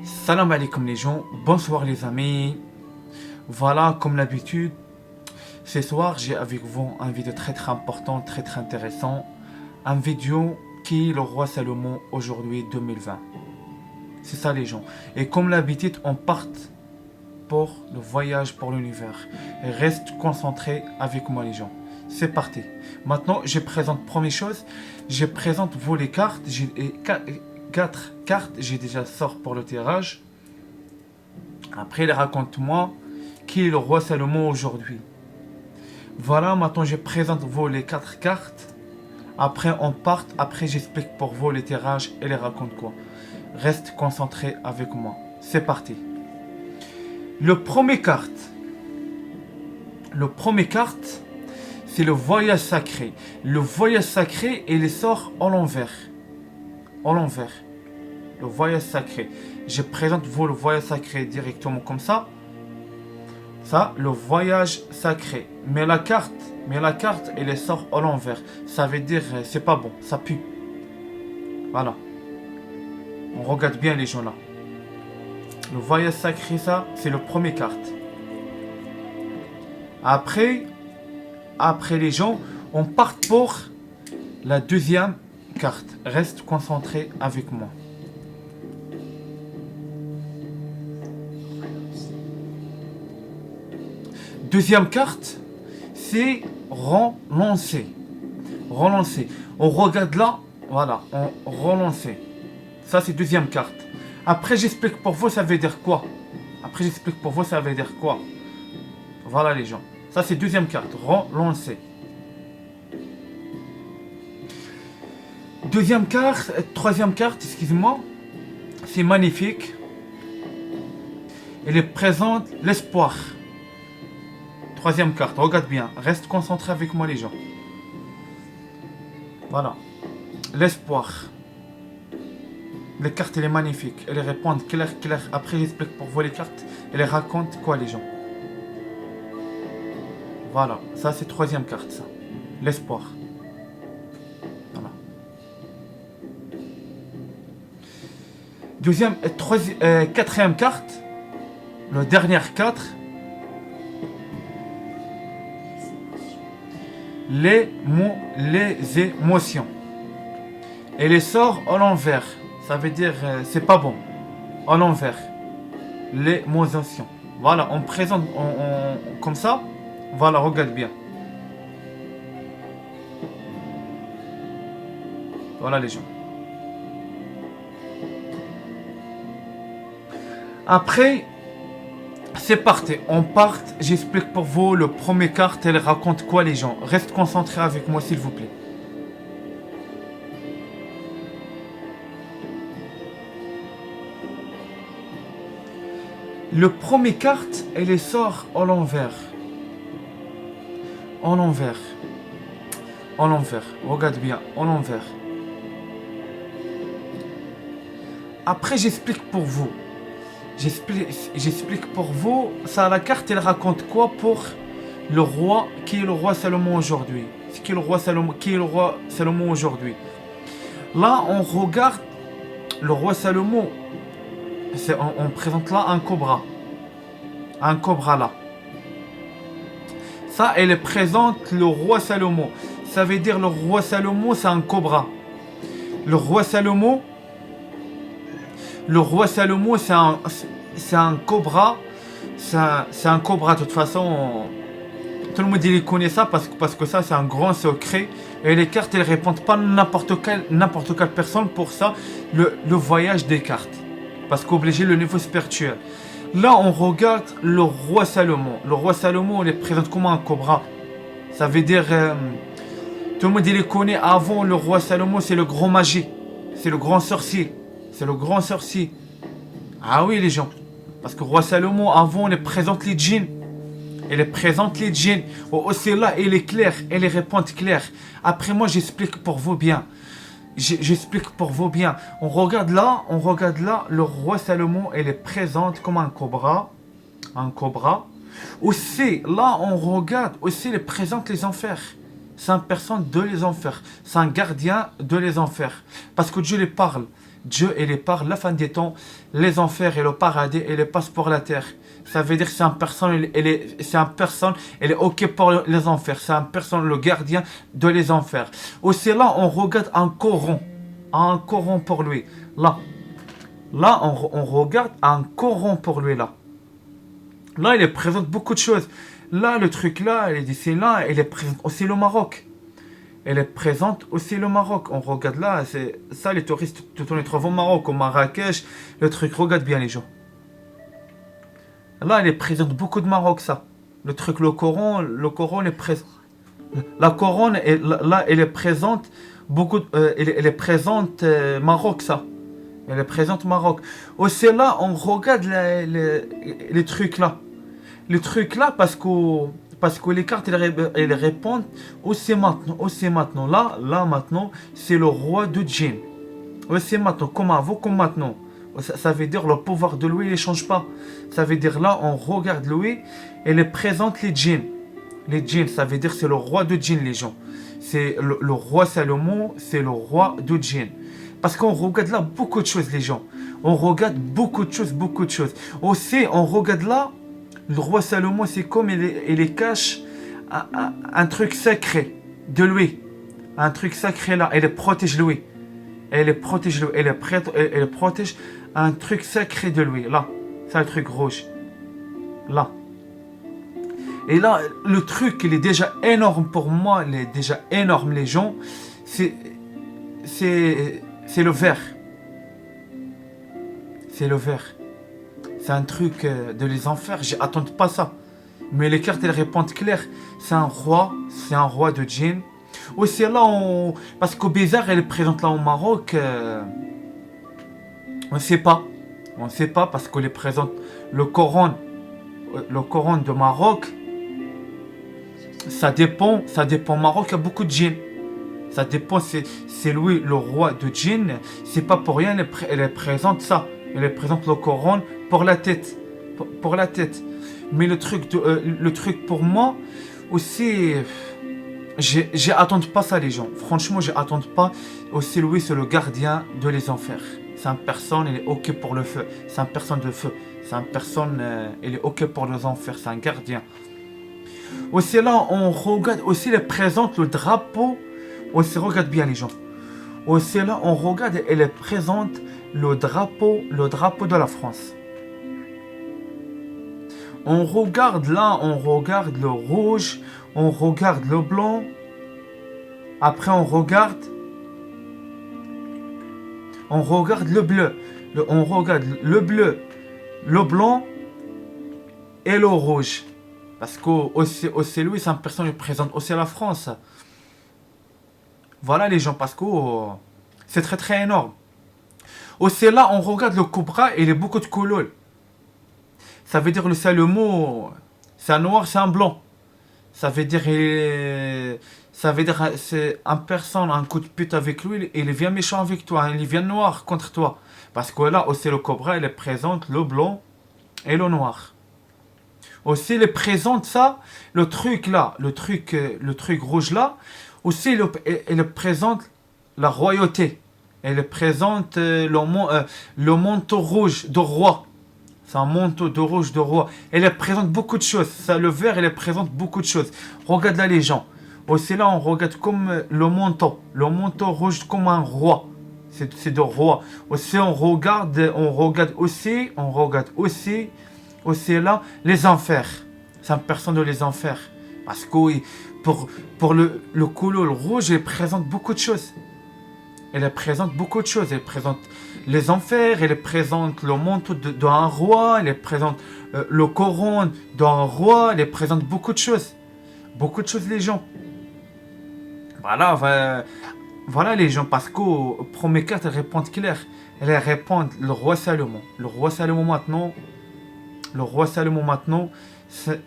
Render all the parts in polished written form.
Salam alaikum les gens, bonsoir les amis. Voilà, comme d'habitude, ce soir j'ai avec vous un vidéo très important, très intéressant. Un vidéo qui est le roi Salomon aujourd'hui 2020. C'est ça les gens. Et comme d'habitude, on part pour le voyage pour l'univers. Et reste concentré avec moi les gens. C'est parti. Maintenant, je présente première chose. Je présente vous les cartes. J'ai 4 cartes. J'ai déjà sort pour le tirage. Après, raconte-moi qui est le roi Salomon aujourd'hui. Voilà, maintenant je présente vous les 4 cartes. Après, on part. Après, j'explique pour vous les tirages et les raconte quoi. Reste concentré avec moi. C'est parti. Le premier carte, c'est le voyage sacré. Le voyage sacré, il sort en l'envers. En l'envers. Le voyage sacré. Je présente vous le voyage sacré directement comme ça. Ça, le voyage sacré. Mais la carte, elle sort en l'envers. Ça veut dire, c'est pas bon, ça pue. Voilà. On regarde bien les gens là. Le voyage sacré, ça, c'est le premier carte. Après les gens, on part pour la deuxième carte. Reste concentré avec moi. Deuxième carte, c'est relancer. Relancer. On regarde là, voilà, on relancer. Ça, c'est deuxième carte. Après, j'explique pour vous, ça veut dire quoi. Voilà les gens. Ça, c'est deuxième carte. Relancer. Troisième carte, excusez-moi. C'est magnifique. Elle présente l'espoir. Troisième carte, regarde bien. Reste concentré avec moi les gens. Voilà. L'espoir. Les cartes, elle est magnifique. Elles répondent clair. Après, j'explique pour vous les cartes. Elles racontent quoi, les gens. Voilà. Ça, c'est troisième carte, ça. L'espoir. Voilà. Quatrième carte. Le dernier 4. Les émotions. Et les sort en l'envers. Ça veut dire, c'est pas bon. En l'envers. L'émotion. Voilà, on présente comme ça. Voilà, regarde bien. Voilà les gens. Après, c'est parti. On part. J'explique pour vous le premier carte. Elle raconte quoi les gens. Reste concentré avec moi s'il vous plaît. Le premier carte, elle sort en l'envers. En l'envers. Regarde bien, en l'envers. Après, j'explique pour vous. J'explique pour vous. Ça, la carte, elle raconte quoi pour le roi, qui est le roi Salomon aujourd'hui. Qui est le roi Salomon aujourd'hui. Là, on regarde le roi Salomon. On présente là un cobra. Un cobra là. Ça, elle présente le roi Salomon. Ça veut dire le roi Salomon, c'est un cobra. Le roi Salomon, c'est un cobra. C'est un cobra, de toute façon. Tout le monde il connaît ça parce que ça, c'est un grand secret. Et les cartes, elles ne répondent pas n'importe quelle personne pour ça. Le voyage des cartes. Parce qu'obligé le niveau spirituel. Là, on regarde le roi Salomon. Le roi Salomon, il est présent comme un cobra. Ça veut dire... tout le monde, il le connaît avant. Le roi Salomon, c'est le grand magie. C'est le grand sorcier. Ah oui, les gens. Parce que le roi Salomon, avant, il présente les djinns. Aussi là, il est clair. Elle répond clair. Après, moi, j'explique pour vous bien. On regarde là, le roi Salomon, elle est présente comme un cobra. Aussi, là, on regarde, aussi, elle présente les enfers. C'est une personne de les enfers. C'est un gardien de les enfers. Parce que Dieu les parle. Dieu, il est par la fin des temps, les enfers et le paradis, et les passe pour la terre. Ça veut dire que c'est un personne, elle est ok pour les enfers. C'est un personne, le gardien de les enfers. Aussi là, on regarde un Coran pour lui. Là, on regarde un Coran pour lui là. Là, il présente beaucoup de choses. Là, le truc là, il dit c'est là, il est présente aussi le Maroc. Elle est présente aussi le Maroc. On regarde là, c'est ça les touristes, tout on les trouve au Maroc, au Marrakech. Le truc, regarde bien les gens. Là, elle est présente beaucoup de Maroc, ça. Le truc, le Coran est présent. La couronne, là, elle est présente beaucoup, elle est présente Maroc, ça. Elle est présente Maroc. Aussi là, on regarde les trucs là. Les trucs là, parce que les cartes, elles répondent aussi maintenant. Là maintenant, c'est le roi de djinn. Aussi maintenant, comme avant, comme maintenant. Ça veut dire le pouvoir de lui, il ne change pas. Ça veut dire là, on regarde lui, elle est présente les djinns. Les djinns, ça veut dire c'est le roi de djinns, les gens. C'est le roi Salomon, c'est le roi de djinns. Parce qu'on regarde là beaucoup de choses, les gens. On regarde beaucoup de choses. Aussi, on regarde là, le roi Salomon, c'est comme il cache un truc sacré de lui. Un truc sacré là, elle protège lui. Elle protège un truc sacré de lui. Là, c'est un truc rouge. Là. Et là, le truc, il est déjà énorme pour moi. Il est déjà énorme, les gens. C'est le vert. C'est le vert. C'est un truc de les enfers. J'attends pas ça. Mais les cartes, elles répondent clair. C'est un roi de djinn. Aussi là, parce qu'au bizarre, elle est présente là au Maroc. On ne sait pas. Parce qu'elle est présente. Le Coran de Maroc. Ça dépend. Maroc, il y a beaucoup de djinns. Ça dépend, c'est lui le roi de djinn. C'est pas pour rien, elle est présente ça. Elle présente le Coran pour la tête. Pour la tête. Mais le truc pour moi, aussi, j'attends pas ça, les gens. Franchement, j'attends pas. Aussi, lui, c'est le gardien de les enfers. C'est une personne, il est ok pour le feu. C'est une personne de feu. C'est une personne, il est ok pour les enfers. C'est un gardien. Aussi là, on regarde aussi les présente le drapeau. Aussi, regarde bien les gens. Aussi là, on regarde, elle est présente le drapeau de la France. On regarde là, on regarde le rouge, on regarde le blanc. Après, on regarde le bleu. On regarde le bleu, le blanc et le rouge. Parce que aussi lui, c'est une personne qui présente aussi la France. Voilà les gens, parce que c'est très très énorme. Aussi là, on regarde le cobra et il y a beaucoup de couleurs. Ça veut dire le Salomon, c'est un noir, c'est un blanc. Ça veut dire c'est un personne, un coup de pute avec lui, il vient méchant avec toi, il vient noir contre toi. Parce que là, aussi le cobra, il présente le blanc et le noir. Aussi, il présente ça, le truc là, le truc rouge là. Aussi, il présente la royauté. Elle présente le manteau rouge de roi. C'est un manteau de rouge de roi. Elle présente beaucoup de choses. Ça, le vert, elle présente beaucoup de choses. Regarde là les gens. Aussi là, on regarde comme le manteau. Le manteau rouge comme un roi. C'est de roi. Aussi, on regarde aussi là, les enfers. C'est une personne de les enfers. Parce que oui, pour le couleur rouge, elle présente beaucoup de choses. Elle présente beaucoup de choses. Elle présente les enfers, elle présente le manteau d'un roi, elle présente le Coran d'un roi, elle présente beaucoup de choses. Beaucoup de choses, les gens. Voilà les gens, parce que première carte, elles répondent clair. Elles répondent le roi Salomon. Le roi Salomon maintenant, c'est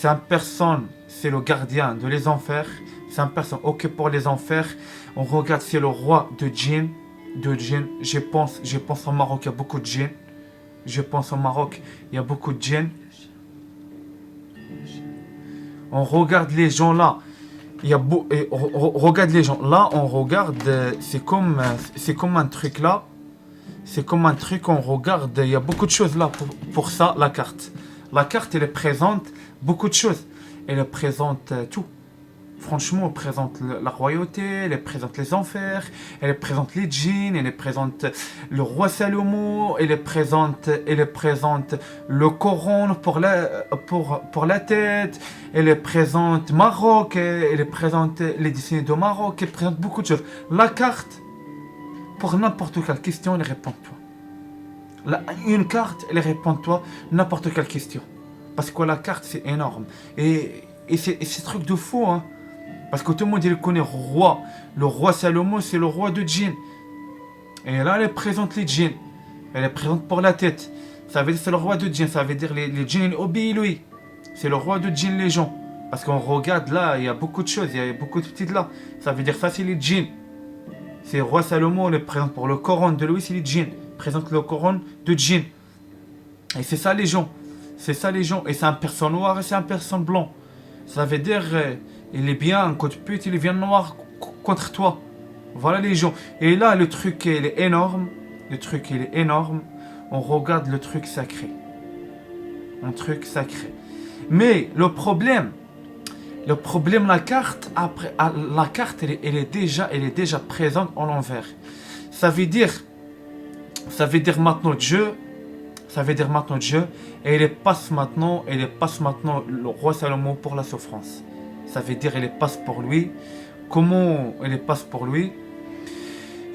une personne, c'est le gardien de les enfers. C'est une personne ok pour les enfers. On regarde, c'est le roi de djinn. Je pense au Maroc, il y a beaucoup de djinn. On regarde les gens là. Regarde les gens là, on regarde, c'est comme un truc là. C'est comme un truc, on regarde, il y a beaucoup de choses là pour ça, la carte. La carte, elle présente beaucoup de choses. Elle présente tout. Franchement, elle présente la royauté, elle présente les enfers, elle présente les djinns, elle présente le roi Salomon, elle présente le Coran pour la tête, elle présente Maroc, elle présente les dessins de Maroc, elle présente beaucoup de choses. La carte, pour n'importe quelle question, elle répond toi. Une carte, elle répond toi n'importe quelle question. Parce que la carte, c'est énorme. Et c'est truc de fou, hein. Parce que tout le monde il connaît roi. Le roi Salomon, c'est le roi de djinn. Et là, elle présente les djinns. Elle est présente pour la tête. Ça veut dire c'est le roi de djinn. Ça veut dire les djinns, ils obéissent lui. C'est le roi de djinn, les gens. Parce qu'on regarde là, il y a beaucoup de choses. Il y a beaucoup de petites là. Ça veut dire ça, c'est les djinns. C'est le roi Salomon, il est présent pour le Coran de lui, c'est les djinns. Il présente le Coran de djinn. Et c'est ça les gens. C'est ça les gens. Et c'est un personne noir et c'est un personne blanc. Ça veut dire... il est bien, un coup de pute, il vient noir contre toi. Voilà les gens. Et là, le truc, il est énorme. Le truc, il est énorme. On regarde le truc sacré. Un truc sacré. Mais le problème, la carte, après, la carte, elle est déjà présente en l'envers. Ça veut dire maintenant Dieu. Ça veut dire maintenant Dieu. Et il passe maintenant le roi Salomon pour la souffrance. Ça veut dire il passe pour lui. Comment il passe pour lui?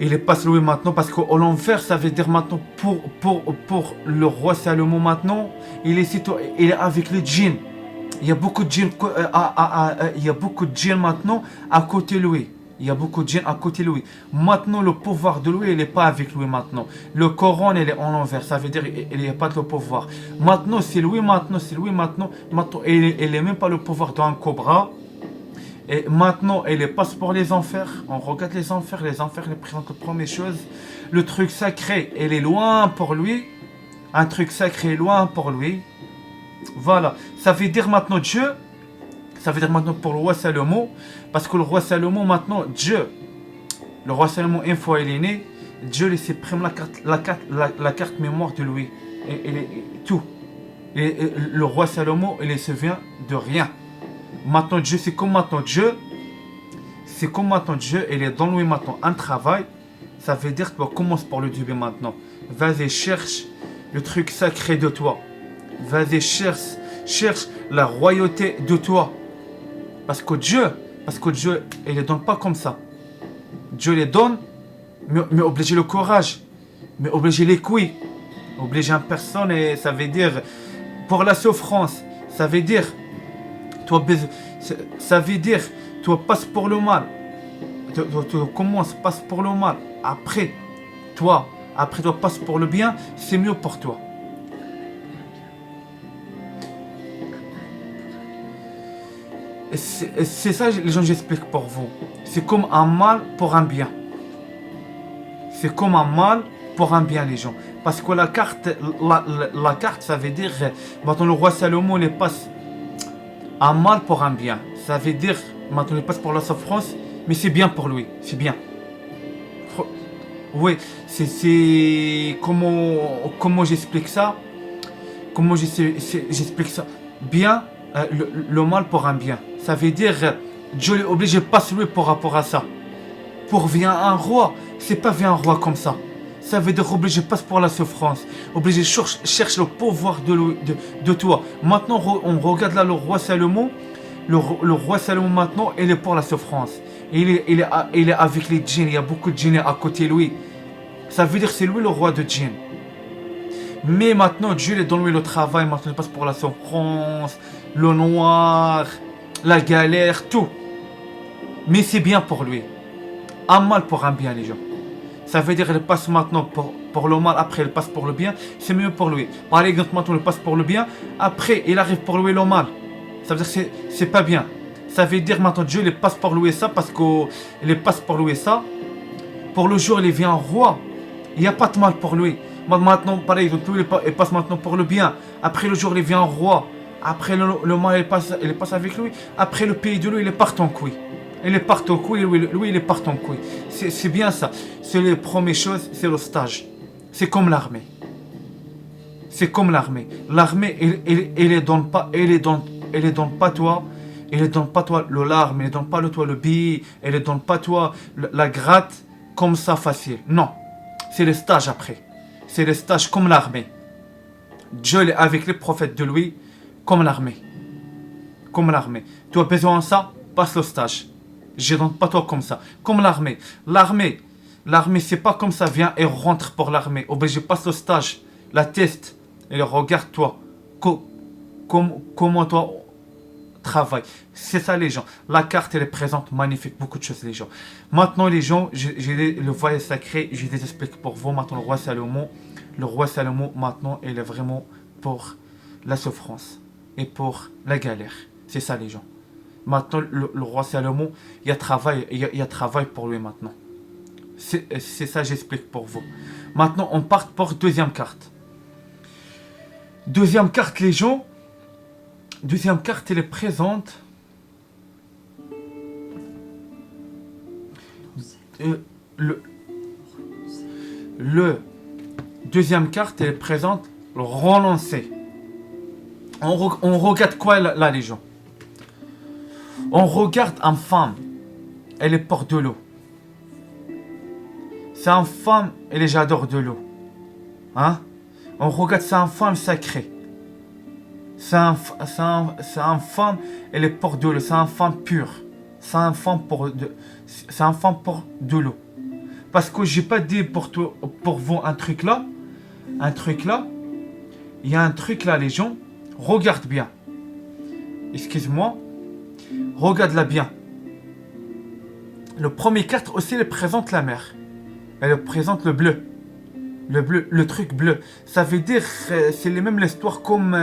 Il passe lui maintenant parce qu'au l'enfer, ça veut dire maintenant pour le roi Salomon maintenant, il est avec les djinns. Il y a beaucoup de djinns maintenant à côté de lui. Il y a beaucoup de djinns à côté de lui. Maintenant, le pouvoir de lui, il n'est pas avec lui maintenant. Le Coran, il est en l'envers. Ça veut dire qu'il n'y a pas de pouvoir. Maintenant, c'est lui. Maintenant, il n'est même pas le pouvoir d'un cobra. Et maintenant, il passe pour les enfers. On regarde les enfers. Les enfers, ils présentent la première chose. Le truc sacré, il est loin pour lui. Un truc sacré est loin pour lui. Voilà. Ça veut dire maintenant Dieu. Ça veut dire maintenant pour le roi Salomon. Parce que le roi Salomon, maintenant, Dieu. Le roi Salomon, une fois il est né, Dieu lui supprime la carte mémoire de lui. Et tout. Et le roi Salomon, il ne se souvient de rien. Maintenant Dieu, c'est comme maintenant Dieu, il est dans lui maintenant un travail. Ça veut dire que tu commences par le début maintenant. Vas-y, cherche le truc sacré de toi. Vas-y, cherche la royauté de toi. Parce que Dieu, il ne donne pas comme ça. Dieu les donne, mais obliger le courage, mais obliger les couilles, obliger une personne, et ça veut dire pour la souffrance, ça veut dire toi passes pour le mal. Tu commences, passe pour le mal. Après toi passes pour le bien, c'est mieux pour toi. C'est ça les gens, j'explique pour vous. C'est comme un mal pour un bien. C'est comme un mal pour un bien les gens. Parce que la carte, ça veut dire, maintenant le roi Salomon il passe un mal pour un bien. Ça veut dire, maintenant il passe pour la souffrance, mais c'est bien pour lui, c'est bien. Oui, c'est comment j'explique ça? Comment j'explique ça? Bien, le mal pour un bien. Ça veut dire, Dieu est obligé de passer lui par rapport à ça. Pour vient un roi, c'est pas vient un roi comme ça. Ça veut dire obligé passe pour la souffrance. Obligé cherche le pouvoir de toi. Maintenant, on regarde là le roi Salomon. Le roi Salomon maintenant, il est pour la souffrance. Il est avec les djinns. Il y a beaucoup de djinns à côté de lui. Ça veut dire que c'est lui le roi de djinns. Mais maintenant, Dieu est dans lui le travail. Maintenant, il passe pour la souffrance, le noir, la galère, tout. Mais c'est bien pour lui. Un mal pour un bien, les gens. Ça veut dire qu'il passe maintenant pour le mal, après il passe pour le bien, c'est mieux pour lui. Par exemple, maintenant il passe pour le bien, après il arrive pour lui le mal. Ça veut dire que c'est pas bien. Ça veut dire maintenant Dieu il passe pour lui ça, parce qu'il passe pour lui ça. Pour le jour il vient roi, il n'y a pas de mal pour lui. Maintenant, par exemple, lui il passe maintenant pour le bien. Après le jour il vient roi, après le mal il passe avec lui. Après le pays de lui il est partant couille. Il est partant couille, lui il est partant couille. C'est bien ça. C'est les premières choses, c'est le stage. C'est comme l'armée. C'est comme l'armée. L'armée, elle ne donne pas, elle donne pas toi, elle ne donne pas toi l'arme, elle ne donne pas toi le billet, elle ne donne pas toi la gratte comme ça facile. Non, c'est le stage après. C'est le stage comme l'armée. Dieu est avec les prophètes de lui, comme l'armée. Comme l'armée. Tu as besoin de ça, passe le stage. Je ne donne pas toi comme ça. Comme l'armée. L'armée, c'est pas comme ça, viens et rentre pour l'armée. Obligé, passe le stage, la teste, et regarde toi. Comment toi travaille. C'est ça les gens. La carte, elle est présente, magnifique, beaucoup de choses les gens. Maintenant les gens, j'ai le voyage sacré, je les explique pour vous. Maintenant le roi Salomon, maintenant, il est vraiment pour la souffrance et pour la galère. C'est ça les gens. Maintenant le roi Salomon, il y a travail pour lui maintenant. C'est ça j'explique pour vous. Maintenant on part pour deuxième carte. Deuxième carte les gens. Deuxième carte, elle est présente. Le deuxième carte, elle est présente. Le renoncer. On regarde quoi là, les gens? On regarde une femme. Elle est porte de l'eau. C'est une femme, elle est j'adore de l'eau. Hein? On regarde, c'est une femme sacrée. C'est une femme, elle est pour de l'eau. C'est une femme pure. C'est une femme pour de l'eau. Parce que j'ai pas dit pour vous un truc là. Un truc là. Il y a un truc là, les gens. Regarde bien. Excuse-moi. Regarde-la bien. Le premier carte aussi, elle présente la mer. Elle présente le bleu. Le truc bleu. Ça veut dire, c'est même l'histoire comme...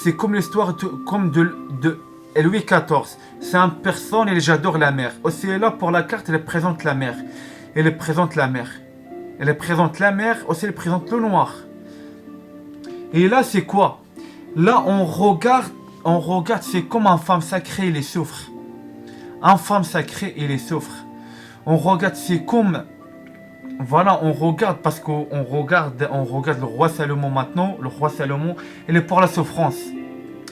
c'est comme l'histoire de Louis XIV. C'est une personne et j'adore la mer. Aussi là pour la carte, elle présente la mer. Elle présente la mer. Elle présente la mer, aussi elle présente le noir. Et là c'est quoi? Là on regarde, c'est comme une femme sacrée, elle souffre. Une femme sacrée, elle souffre. On regarde, c'est comme... Voilà, on regarde parce qu'on regarde le roi Salomon maintenant. Le roi Salomon, il est pour la souffrance.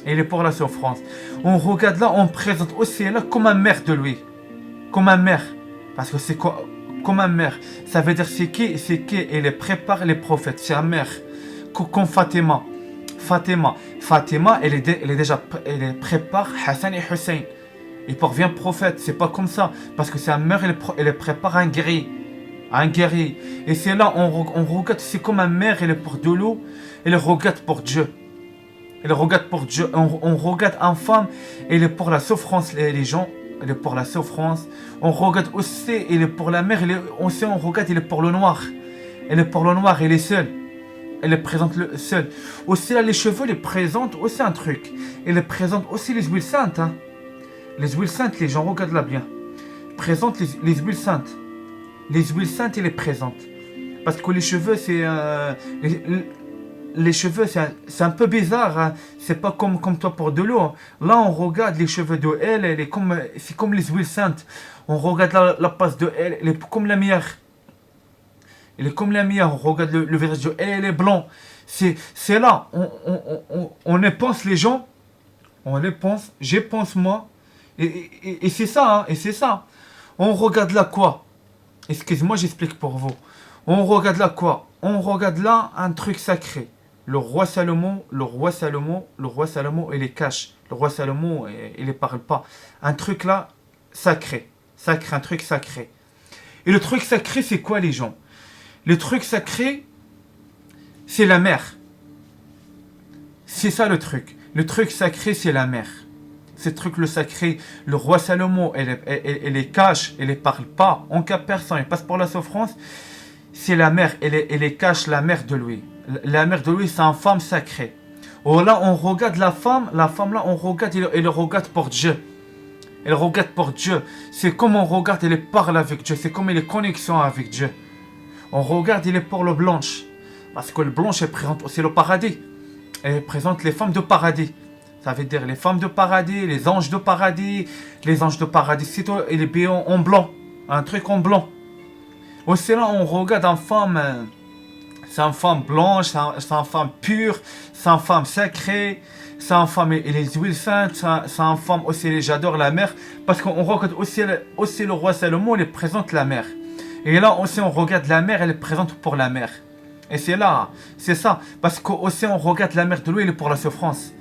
Il est pour la souffrance. On regarde là, on présente aussi là comme un mère de lui. Comme un mère. Parce que c'est quoi? Comme un mère. Ça veut dire c'est qui, elle prépare les prophètes. C'est un mère. Comme Fatima. Fatima, elle prépare Hassan et Hussein. Il parvient prophète. C'est pas comme ça. Parce que c'est un mère, elle prépare un guerrier. Un guerrier. Et c'est là, on regarde, c'est comme un mère, elle est pour de l'eau, elle regarde pour Dieu. Elle regarde pour Dieu. On regarde une femme, elle est pour la souffrance, les gens. Elle est pour la souffrance. On regarde aussi, elle est pour la mer. On regarde, elle est pour le noir. Elle est pour le noir, elle est seule. Elle présente le seul. Aussi là, les cheveux, elle présente aussi un truc. Elle présente aussi les huiles saintes. Hein. Les huiles saintes, les gens, regardent là bien. Présente les huiles saintes. Les huiles saintes, elle est présente. Parce que les cheveux, c'est... les cheveux, c'est un peu bizarre. Hein. C'est pas comme toi pour de l'eau. Là, on regarde les cheveux de elle, c'est comme les huiles saintes. On regarde la passe de elle est comme la mière. Elle est comme la mière. On regarde le visage de elle est blanc. C'est là. On y pense, les gens. On y pense. J'y pense, moi. Et c'est ça. Hein, et c'est ça. On regarde là quoi? Excuse-moi, j'explique pour vous. On regarde là quoi? On regarde là un truc sacré. Le roi Salomon, il les cache. Le roi Salomon, il ne parle pas. Un truc là, sacré. Un truc sacré. Et le truc sacré, c'est quoi les gens? Le truc sacré, c'est la mer. C'est ça le truc. Le truc sacré, c'est la mer. Ce truc, le sacré, le roi Salomon, elle les cache, elle les parle pas, en cas personne, elle passe pour la souffrance. C'est la mère, elle les cache, la mère de lui. La mère de lui, c'est une femme sacrée. Oh là, on regarde la femme là, on regarde, elle regarde pour Dieu. Elle regarde pour Dieu. C'est comme on regarde, elle parle avec Dieu, c'est comme elle est connexion avec Dieu. On regarde, il est pour le blanche. Parce que le blanche, elle présente aussi le paradis. Elle présente les femmes de paradis. Ça veut dire les femmes de paradis, les anges de paradis. Les anges de paradis, c'est toi, et les béants en blanc. Un truc en blanc. Aussi là, on regarde une femme, c'est une femme blanche, c'est une femme pure, c'est une femme sacrée, c'est une femme, et les huiles saintes, c'est une femme aussi, j'adore la mer, parce qu'on regarde aussi, aussi le roi Salomon, il présente la mer. Et là aussi, on regarde la mer, elle est présente pour la mer. Et c'est là, c'est ça, parce qu'aussi on regarde la mer de lui, elle est pour la souffrance.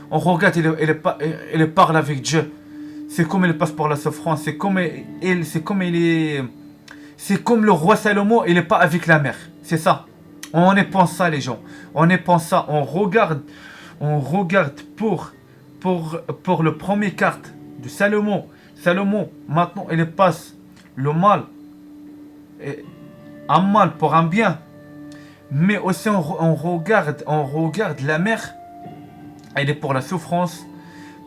On regarde, il parle avec Dieu. C'est comme il passe pour la souffrance, c'est comme le roi Salomon, il n'est pas avec la mer. C'est ça. On est pense ça, les gens. On est pense ça. On regarde pour le premier carte de Salomon. Salomon, maintenant, il passe le mal, et un mal pour un bien. Mais aussi, on regarde la mer. Elle est pour la souffrance.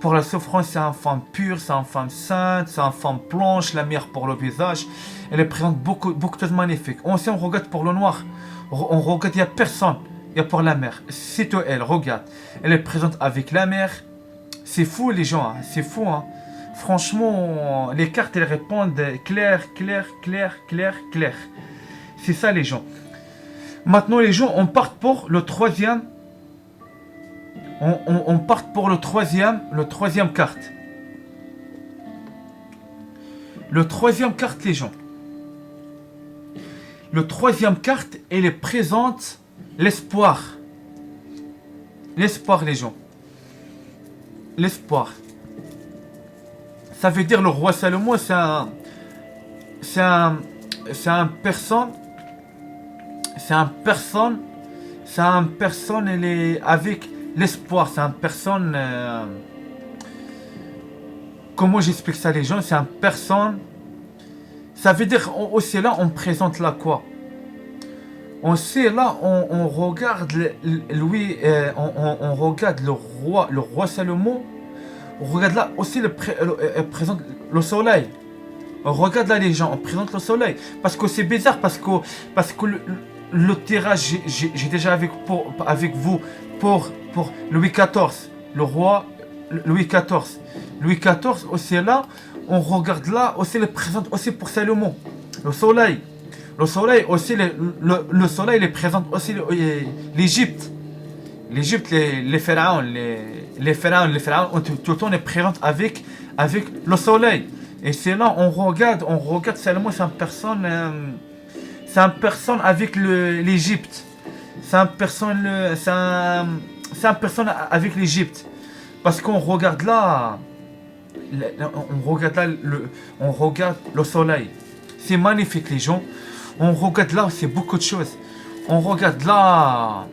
Pour la souffrance, c'est une femme pure, c'est une femme sainte, c'est une femme blanche, la mer pour le visage. Elle présente beaucoup de choses magnifiques. Aussi, on regarde pour le noir. On regarde, il n'y a personne. Il y a pour la mer. C'est toi, elle, regarde. Elle est présente avec la mer. C'est fou, les gens. Hein. C'est fou. Hein. Franchement, les cartes, elles répondent clair, clair, clair, clair, clair. C'est ça, les gens. Maintenant, les gens, on part pour le troisième. On part pour le troisième carte. Le troisième carte, les gens. Le troisième carte, elle est présente l'espoir. L'espoir, les gens. L'espoir. Ça veut dire le roi Salomon, c'est un personne, elle est avec l'espoir, c'est une personne. Comment j'explique ça, les gens? C'est une personne. Ça veut dire aussi là, on présente là quoi? On sait là, on regarde lui, on regarde le roi Salomon. On regarde là aussi présente le soleil. On regarde là les gens, on présente le soleil. Parce que c'est bizarre, parce que le tirage, j'ai déjà avec vous pour Louis XIV, le roi Louis XIV. Louis XIV aussi là, on regarde là aussi le présente aussi pour Salomon. Le soleil. Le soleil aussi, le soleil il présente aussi l'Égypte. L'Égypte, les pharaons, les pharaons, tout le temps est présente avec le soleil. Et c'est là, on regarde Salomon, c'est une personne avec l'Égypte. C'est une personne avec l'Égypte. Parce qu'on regarde là, on regarde le soleil. C'est magnifique, les gens. On regarde là, c'est beaucoup de choses. On regarde là.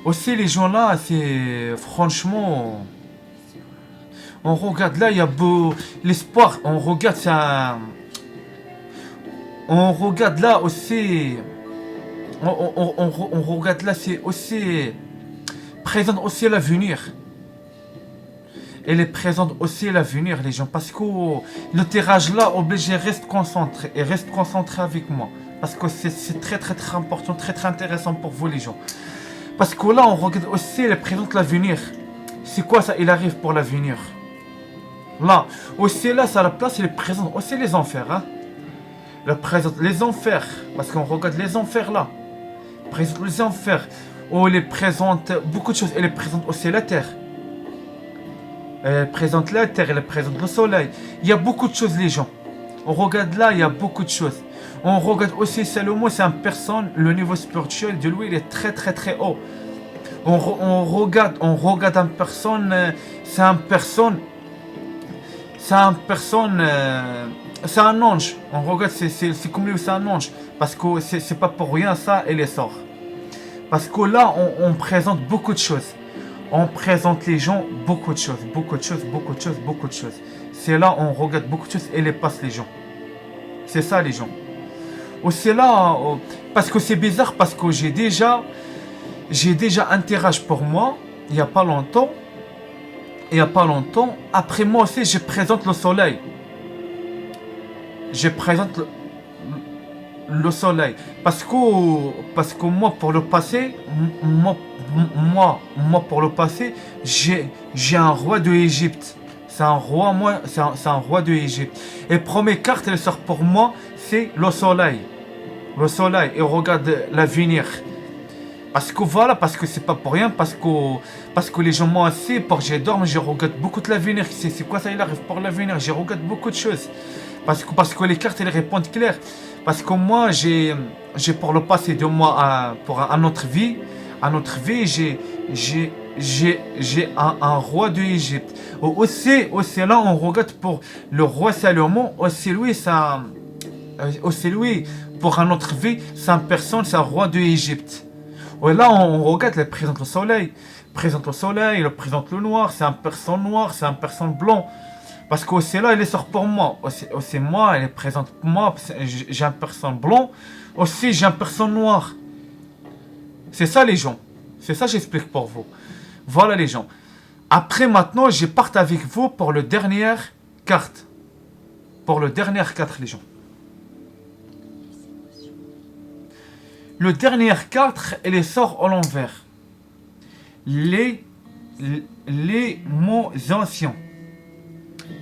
Aussi, les gens là, c'est franchement. On regarde là, il y a beau l'espoir. On regarde ça. On regarde là aussi. On regarde là, c'est aussi. Présente aussi l'avenir. Elle est présente aussi l'avenir, les gens. Parce que le tirage là, obligé, reste concentré. Et reste concentré avec moi. Parce que c'est très très très important, très très intéressant pour vous, les gens. Parce que là, on regarde aussi, elle présente l'avenir. C'est quoi ça? Il arrive pour l'avenir. Là, aussi là, c'est à la place, il présente aussi les enfers. Hein? Elle présente les enfers. Parce qu'on regarde les enfers là. Elle présente les enfers. Oh, elle présente beaucoup de choses. Elle présente aussi la terre. Elle présente la terre, elle présente le soleil. Il y a beaucoup de choses, les gens. On regarde là, il y a beaucoup de choses. On regarde aussi Salomon, c'est une personne, le niveau spirituel de lui, il est très très très haut. On regarde une personne, c'est un ange. On regarde, c'est comme lui, c'est un ange. Parce que c'est pas pour rien ça, il est sort. Parce que là, on présente beaucoup de choses. On présente les gens beaucoup de choses. C'est là, on regarde beaucoup de choses et les passe les gens. C'est ça, les gens. Ou c'est là, parce que c'est bizarre, parce que j'ai déjà un tirage pour moi, il n'y a pas longtemps. Après moi aussi, je présente le soleil. Je présente le soleil. Parce que moi, pour le passé, pour le passé, j'ai un roi de l'Égypte. C'est un roi, moi, c'est un roi de Égypte. Et première carte, elle sort pour moi, c'est le soleil. Le soleil, et regarde l'avenir. Parce que voilà, parce que c'est pas pour rien, parce que les gens m'ont assez, pour que je dorme, je regarde beaucoup de l'avenir. C'est quoi ça, il arrive pour l'avenir, je regarde beaucoup de choses. Parce que les cartes, elles répondent clair. Parce que moi, j'ai pour le passé de moi, pour un autre vie, j'ai un roi de Égypte. Aussi là, on regarde pour le roi Salomon, aussi lui, pour un autre vie, c'est une personne, c'est un roi de Égypte. Ouais, là, on regarde, il présente le soleil. Il présente le soleil, il présente le noir. C'est un personne noir, c'est un personne blanc. Parce que c'est là, il sort pour moi. Aussi moi, elle est présente pour moi. J'ai un personne blanc. Aussi, j'ai un personne noir. C'est ça, les gens. C'est ça, j'explique pour vous. Voilà, les gens. Après, maintenant, je parte avec vous pour le dernière carte. Pour le dernière carte, les gens. Le dernier carte, elle sort à l'envers. Les mots anciens.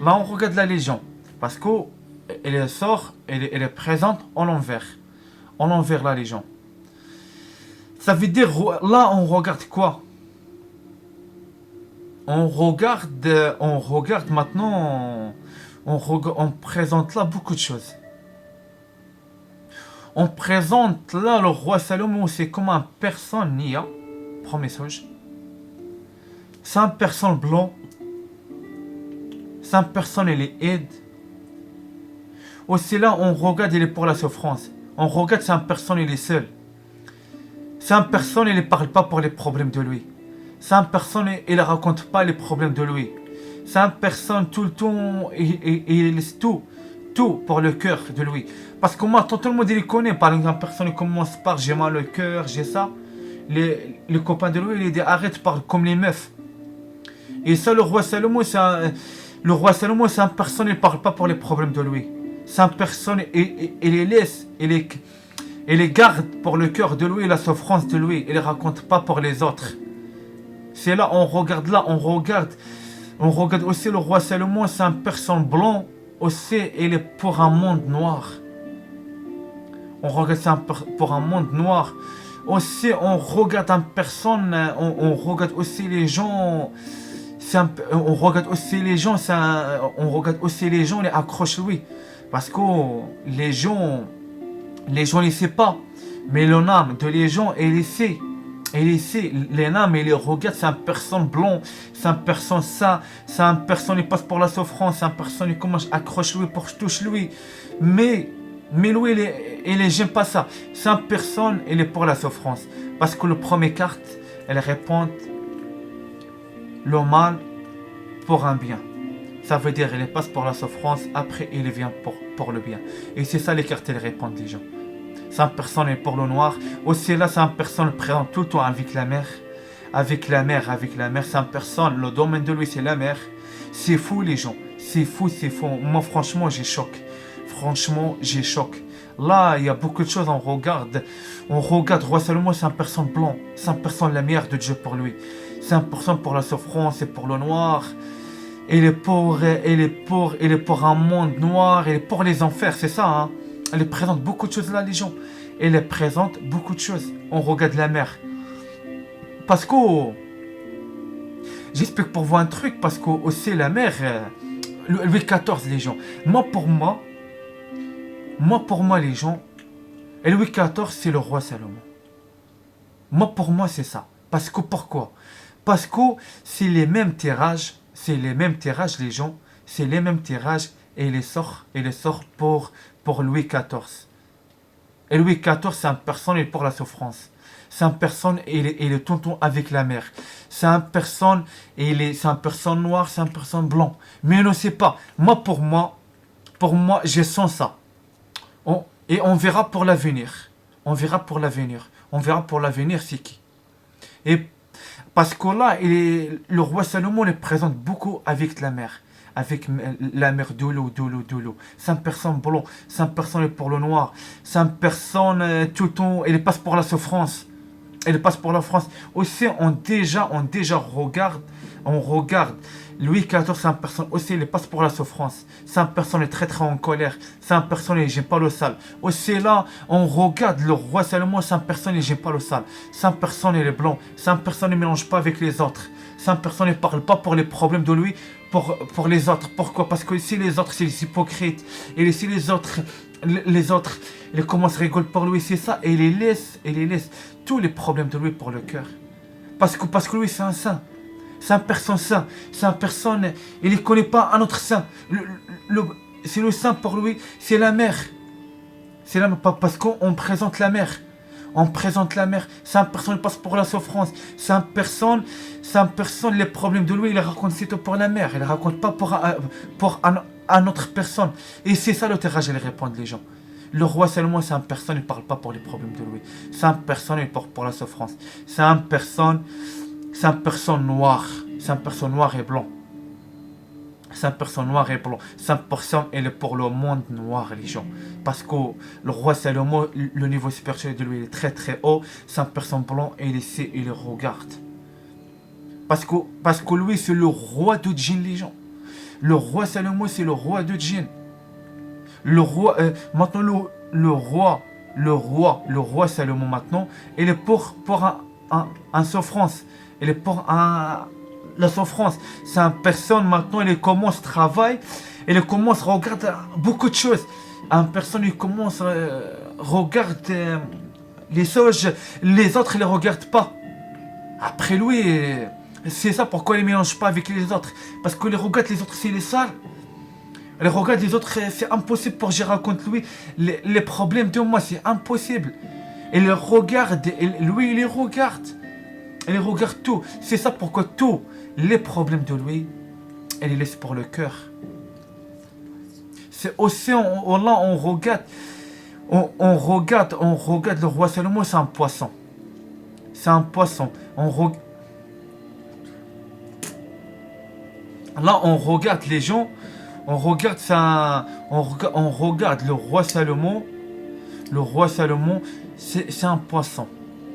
Là, on regarde la Légion. Parce qu'elle sort, elle est présente en l'envers. En l'envers, la Légion. Ça veut dire, là, on regarde quoi? On regarde maintenant, on présente là beaucoup de choses. On présente là le roi Salomon, c'est comme un personne nia, premier message. C'est un personne blanc. C'est un personne, elle est aide. Aussi là, on regarde, il est pour la souffrance. On regarde, c'est un personne, il est seul. C'est un personne, il ne parle pas pour les problèmes de lui. C'est un personne, il ne raconte pas les problèmes de lui. C'est un personne, tout le temps, il laisse tout pour le cœur de lui. Parce que moi, tout le monde il connaît. Par exemple, personne commence par j'ai mal au cœur, j'ai ça. Les copains de lui, il dit arrête, parle comme les meufs. Et ça, le roi Salomon, c'est un personne, il ne parle pas pour les problèmes de lui. C'est un personne, il les laisse, il les garde pour le cœur de lui, la souffrance de lui. Il ne raconte pas pour les autres. C'est là, on regarde aussi le roi Salomon, c'est un personne blanc. Aussi, il est pour un monde noir. On regarde ça pour un monde noir. Aussi, on regarde en personne, on regarde aussi les gens. On regarde aussi les gens, les accrochent lui. Parce que les gens ne savent pas. Mais l'âme de les gens, elle sait. Les âmes, ils les regardent, c'est un personne blond, c'est un personne ça, c'est un personne qui passe pour la souffrance, c'est un personne qui commence accroche lui pour que je touche lui. Mais lui, il j'aime pas ça. C'est un personne, il est pour la souffrance. Parce que le premier carte, elle répond le mal pour un bien. Ça veut dire, il passe pour la souffrance, après il vient pour le bien. Et c'est ça les cartes, elles répondent des gens. C'est un personne pour le noir. Aussi là, c'est un personne présente tout le temps avec la mer. Avec la mer. C'est un personne, le domaine de lui, c'est la mer. C'est fou, les gens. C'est fou. Moi, franchement, j'ai choc. Là, il y a beaucoup de choses, on regarde. Roi Salomon, c'est un personne blanc. C'est un personne, la lumière de Dieu pour lui. C'est un personne pour la souffrance et pour le noir. Il est pour un monde noir. Il est pour les enfers, c'est ça, hein. Elle présente beaucoup de choses, la Légion. Elle présente beaucoup de choses. On regarde la mer. Parce que... J'explique pour vous un truc. Parce que aussi la mer... Louis XIV, les gens. Moi, pour moi, les gens... Louis XIV, c'est le roi Salomon. Moi, pour moi, c'est ça. Parce que pourquoi? Parce que c'est les mêmes tirages. Les gens. C'est les mêmes tirages. Et il les sort pour Louis XIV. Et Louis XIV, c'est un personne pour la souffrance. C'est un personne et il est tout le temps avec la mer. C'est un personne c'est un personne noir, c'est un personne blanc. Mais il ne sait pas. Pour moi, je sens ça. Et on verra pour l'avenir. On verra pour l'avenir, c'est qui. Et parce que là, le roi Salomon il présente beaucoup avec la mer. Avec la mer de l'eau. C'est une personne blanc, c'est une personne pour le noir, c'est une personne tout le temps, elle passe pour la souffrance. Elle passe pour la France. Aussi, on déjà regarde Louis XIV, c'est une personne aussi, il passe pour la souffrance. C'est une personne est très très en colère. C'est une personne, il n'aime pas le sale. Aussi là, on regarde le roi Salomon, c'est une personne, il n'aime pas le sale. C'est une personne, il est blanc. C'est une personne, il ne mélange pas avec les autres. C'est une personne, il ne parle pas pour les problèmes de lui, pour les autres. Pourquoi? Parce que ici, les autres, c'est les hypocrites. Et ici, les autres, ils commencent à rigoler pour lui, c'est ça. Et il les laisse tous les problèmes de lui pour le cœur. Parce que lui, c'est un saint. C'est un personne saint. C'est un personne. Il ne connaît pas un autre saint. C'est le saint pour lui. C'est la mère. C'est la mère. Parce qu'on présente la mère. On présente la mère. C'est un personne qui passe pour la souffrance. C'est un personne. Les problèmes de lui, il raconte c'est tout pour la mère. Il ne raconte pas pour un autre personne. Et c'est ça le tirage, ils répondent les gens. Le roi Salomon, c'est une personne, il ne parle pas pour les problèmes de lui. C'est une personne, il parle pour la souffrance. C'est une personne noire. C'est une personne noire et blanc. C'est une personne noire et blanc. C'est une personne, elle est pour le monde noir, les gens. Parce que le roi Salomon, le niveau spirituel de lui est très très haut. C'est une personne blanc et il le regarde. Parce que lui, c'est le roi de djinn, les gens. Le roi Salomon, c'est le roi de djinn. Le roi, maintenant le roi Salomon maintenant, il est pour un souffrance. Il est pour la souffrance. C'est une personne maintenant, il commence à travailler, il commence à regarder beaucoup de choses. Une personne, il commence à regarder les choses, les autres, il ne les regardent pas. Après lui, c'est ça pourquoi il ne mélange pas avec les autres. Parce qu'il regarde les autres, c'est les sales. Il regarde les autres, c'est impossible pour gérer contre lui. Les problèmes de moi, c'est impossible. Il regarde, lui, il les regarde. Il regarde tout. C'est ça pourquoi tous les problèmes de lui, il les laisse pour le cœur. C'est aussi, on regarde le roi Salomon, c'est un poisson. C'est un poisson. Là, on regarde les gens. On regarde le roi Salomon. Le roi Salomon, c'est un poisson.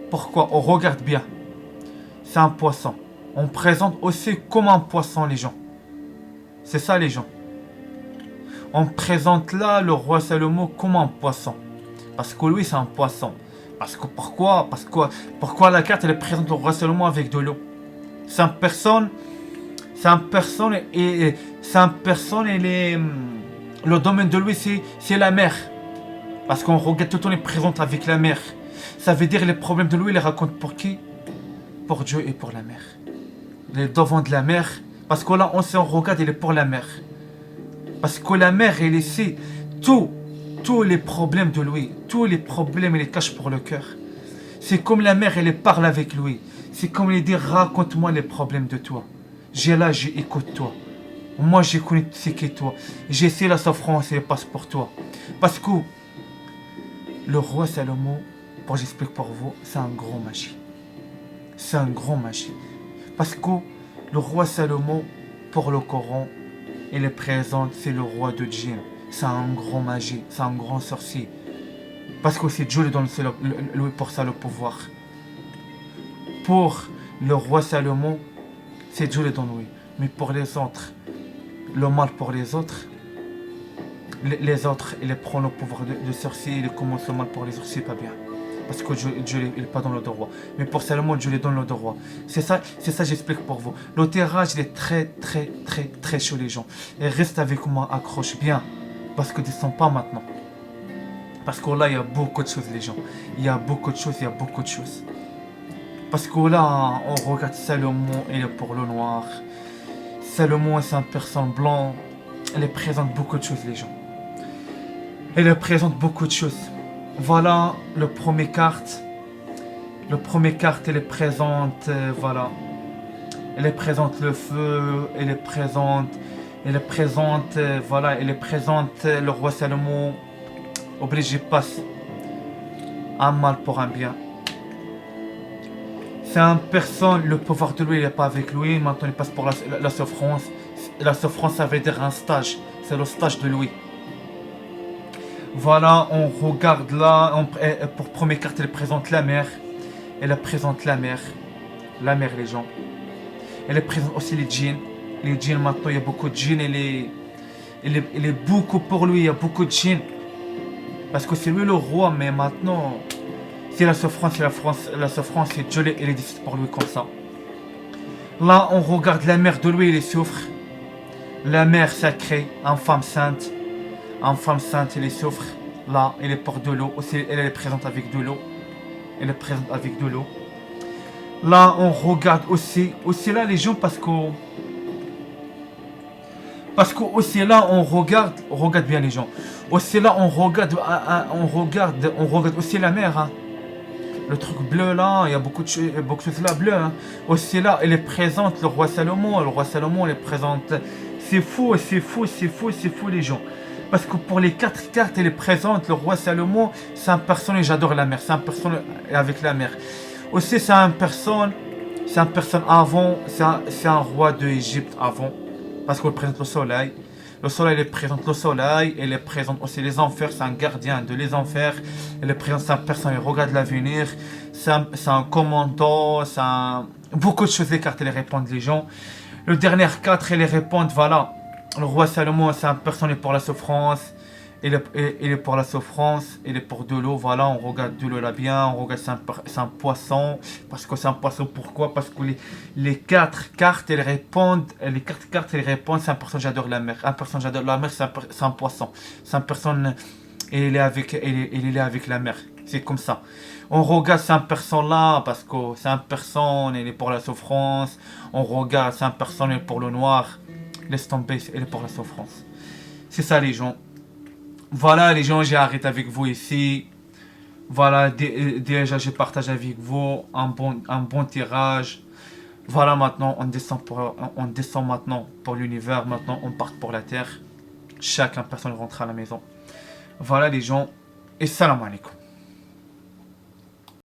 Pourquoi? On regarde bien. C'est un poisson. On présente aussi comme un poisson les gens. C'est ça les gens. On présente là le roi Salomon comme un poisson. Parce que lui c'est un poisson. Pourquoi la carte elle présente le roi Salomon avec de l'eau? C'est une personne et le domaine de lui c'est la mer. Parce qu'on regarde tout le temps les présente avec la mer. Ça veut dire les problèmes de lui il les raconte pour qui? Pour Dieu et pour la mer. Il est devant de la mer. Parce que là on regarde il est pour la mer. Parce que la mer elle sait tous les problèmes de lui. Tous les problèmes il les cache pour le cœur. C'est comme la mer elle parle avec lui. C'est comme il dit raconte-moi les problèmes de toi. J'écoute toi. Moi, j'ai connu ce qu'est toi. J'essaie la souffrance et elle passe pour toi. Parce que le roi Salomon, pour j'explique pour vous, c'est un grand magie. C'est un grand magie. Parce que le roi Salomon, pour le Coran, il est présent, c'est le roi de djinn. C'est un grand magie, c'est un grand sorcier. Parce que c'est Dieu qui donne pour ça le pouvoir. Pour le roi Salomon, c'est Dieu qui donne oui. Mais pour les autres, le mal pour les autres, ils prennent le pouvoir de sorcier, ils commencent le mal pour les autres, c'est pas bien. Parce que Dieu n'est pas dans le droit. Mais pour Salomon, Dieu lui donne le droit. C'est ça j'explique pour vous. Le tirage, il est très, très, très, très chaud, les gens. Et reste avec moi, accroche bien. Parce que ne descends pas maintenant. Parce que là, il y a beaucoup de choses, les gens. Il y a beaucoup de choses. Parce que là, on regarde Salomon, il est pour le noir. Salomon, c'est une personne blanche. Elle présente beaucoup de choses, les gens. Elle présente beaucoup de choses. Voilà le premier carte. Le premier carte, elle est présente, voilà. Elle est présente le feu, elle est présente, voilà, elle est présente le roi Salomon. Obligé passe un mal pour un bien. C'est une personne, le pouvoir de lui, il n'est pas avec lui. Maintenant, il passe pour la souffrance. La souffrance, ça veut dire un stage. C'est le stage de lui. Voilà, on regarde là. Pour première carte, elle présente la mer. Elle présente la mer. La mer, les gens. Elle présente aussi les djinns. Les djinns maintenant, il y a beaucoup de djinns, il est beaucoup pour lui, il y a beaucoup de djinns. Parce que c'est lui le roi, mais maintenant, c'est la souffrance, la souffrance, c'est Dieu, il est décide pour lui comme ça. Là, on regarde la mère de lui, il souffre. La mère sacrée, en femme sainte. En femme sainte, il souffre. Là, il est porte de l'eau. Aussi, elle est présente avec de l'eau. Elle est présente avec de l'eau. Là, on regarde aussi là les gens parce que aussi là, on regarde bien les gens. Aussi là, on regarde aussi la mer. Hein. Le truc bleu là, il y a beaucoup de choses là bleu. Hein. Aussi là, elle est présente, le roi Salomon. Le roi Salomon, elle est présente. C'est fou les gens. Parce que pour les 4 cartes, elle est présente. Le roi Salomon, c'est un personnage, j'adore la mer. C'est un personnage avec la mer. Aussi, c'est un personne avant. C'est un roi de Égypte avant. Parce qu'il présente le soleil. Le soleil, il présente le soleil. Il est présente aussi les enfers. C'est un gardien de les enfers. Il est présent, c'est un personnage, il regarde l'avenir. C'est un commandant. Beaucoup de choses, les cartes, elles répondent les gens. Le dernier 4, elles répondent, voilà. Le roi Salomon, c'est un personnage pour la souffrance. Il est pour la souffrance, il est pour de l'eau, voilà, on regarde de l'eau là bien, on regarde c'est un poisson, parce que c'est un poisson, pourquoi? Parce que les 4 cartes, elles répondent, c'est un personnage, j'adore la mer, un personnage, j'adore la mer, c'est un poisson, c'est un personne, il est avec la mer, c'est comme ça. On regarde c'est un personne là, parce que c'est un personne, il est pour la souffrance, on regarde c'est un personne pour le noir, laisse tomber, il est pour la souffrance. C'est ça les gens. Voilà les gens, j'ai arrêté avec vous ici. Voilà, déjà j'ai partagé avec vous un bon tirage. Voilà maintenant, on descend maintenant pour l'univers. Maintenant, on part pour la Terre. Chacun, personne rentre à la maison. Voilà les gens. Et salam alaikum.